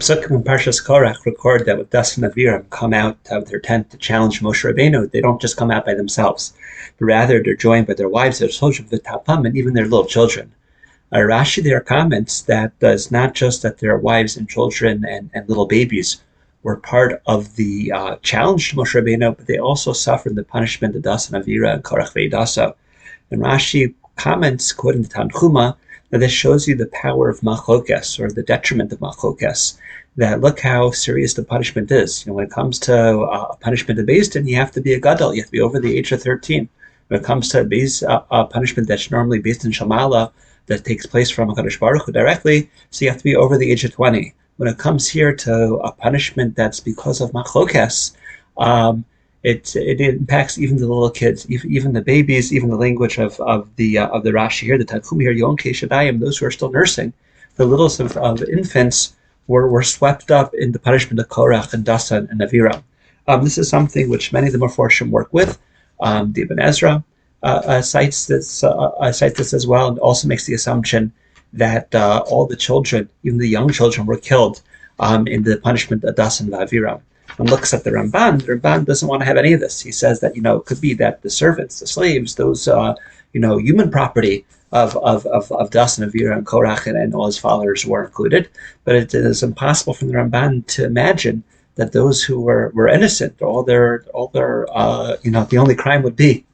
Psukim in Parashat Korach record that when Das and Aviram come out of their tent to challenge Moshe Rabbeinu, they don't just come out by themselves, but rather they're joined by their wives, their children, the tapam, and even their little children. Rashi there comments that it's not just that their wives and children and little babies were part of the challenge to Moshe Rabbeinu, but they also suffered the punishment of Das and Avira and Korach ve'Daso. And Rashi comments, quoting the Tanchuma, that this shows you the power of machloket, or the detriment of machloket. That look how serious the punishment is. When it comes to a punishment of Beis Din, you have to be a gadol, you have to be over the age of 13. When it comes to a punishment that's normally based in Shamala, that takes place from HaKadosh Baruch Hu directly, so you have to be over the age of 20. When it comes here to a punishment that's because of machloket, it impacts even the little kids, even the babies, even the language of the Rashi here, the Tanchum here, Yom Keshadayim, those who are still nursing, the littlest of infants were swept up in the punishment of Korach and Dasan and Aviram. This is something which many of the Meforshim work with. The Ibn Ezra cites this as well, and also makes the assumption that all the children, even the young children, were killed in the punishment of Dasan and Aviram. And looks at the Ramban doesn't want to have any of this. He says that, it could be that the servants, the slaves, those, human property of Das and Avira and Korach and all his followers were included. But it is impossible for the Ramban to imagine that those who were innocent, the only crime would be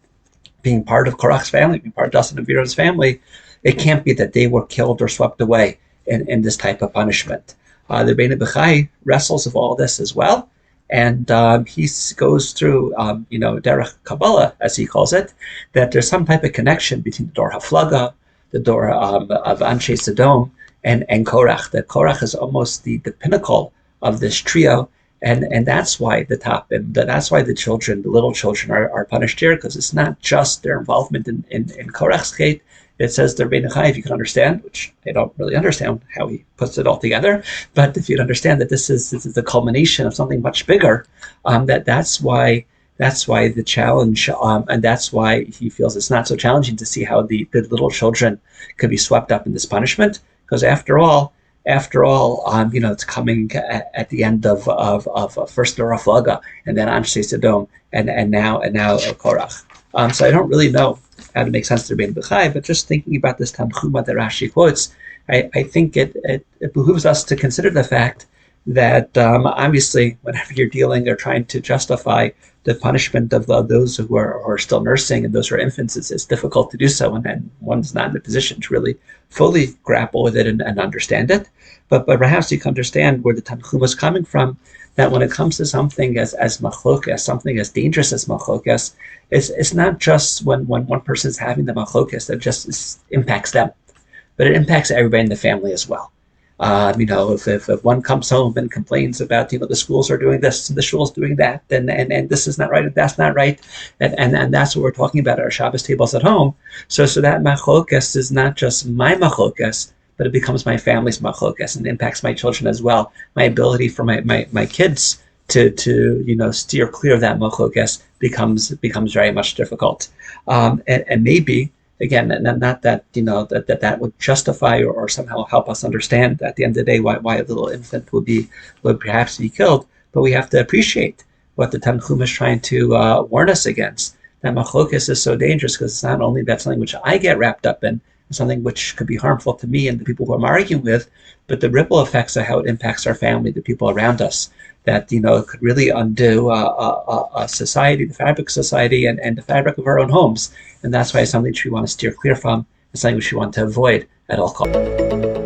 being part of Korach's family, being part of Das and Avira's family. It can't be that they were killed or swept away in this type of punishment. The Rebbe Bechai wrestles with all this as well. And he goes through, Derech Kabbalah, as he calls it, that there's some type of connection between the Dor Haflaga, the Dor of Anshe Sodom, and Korach. That Korach is almost the pinnacle of this trio, and that's why that's why the little children are punished here, because it's not just their involvement in Korach's gate. It says the Rebbe Bechai, if you can understand, which I don't really understand how he puts it all together, but if you'd understand that this is the culmination of something much bigger, that's why the challenge, and that's why he feels it's not so challenging to see how the little children could be swept up in this punishment, because after all, it's coming at the end of first Dor Haflaga, and then Anshe Sodom, and now Korach. So I don't really know how to make sense to Rebbe Bechai, but just thinking about this Tanchuma that Rashi quotes, I think it behooves us to consider the fact that obviously whenever you're dealing or trying to justify the punishment of those who are still nursing and those who are infants, it's difficult to do so, and one's not in a position to really fully grapple with it and understand it. But perhaps you can understand where the Tanchuma is coming from, that when it comes to something as machloket, something as dangerous as machloket, it's not just when one person is having the machloket that just impacts them, but it impacts everybody in the family as well. If one comes home and complains about, the schools are doing this and the schools doing that, and this is not right and that's not right, and that's what we're talking about at our Shabbos tables at home. So that machloket is not just my machloket, but it becomes my family's machloket and impacts my children as well. My ability for my kids to steer clear of that machloket becomes very much difficult. And maybe, again, not that that would justify or somehow help us understand at the end of the day why a little infant would perhaps be killed, but we have to appreciate what the Tanchum is trying to warn us against. That machloket is so dangerous because it's not only that something which I get wrapped up in, something which could be harmful to me and the people who I'm arguing with, but the ripple effects of how it impacts our family, the people around us, that it could really undo a society, the fabric of society, and the fabric of our own homes. And that's why it's something which we want to steer clear from, and something which we want to avoid at all costs.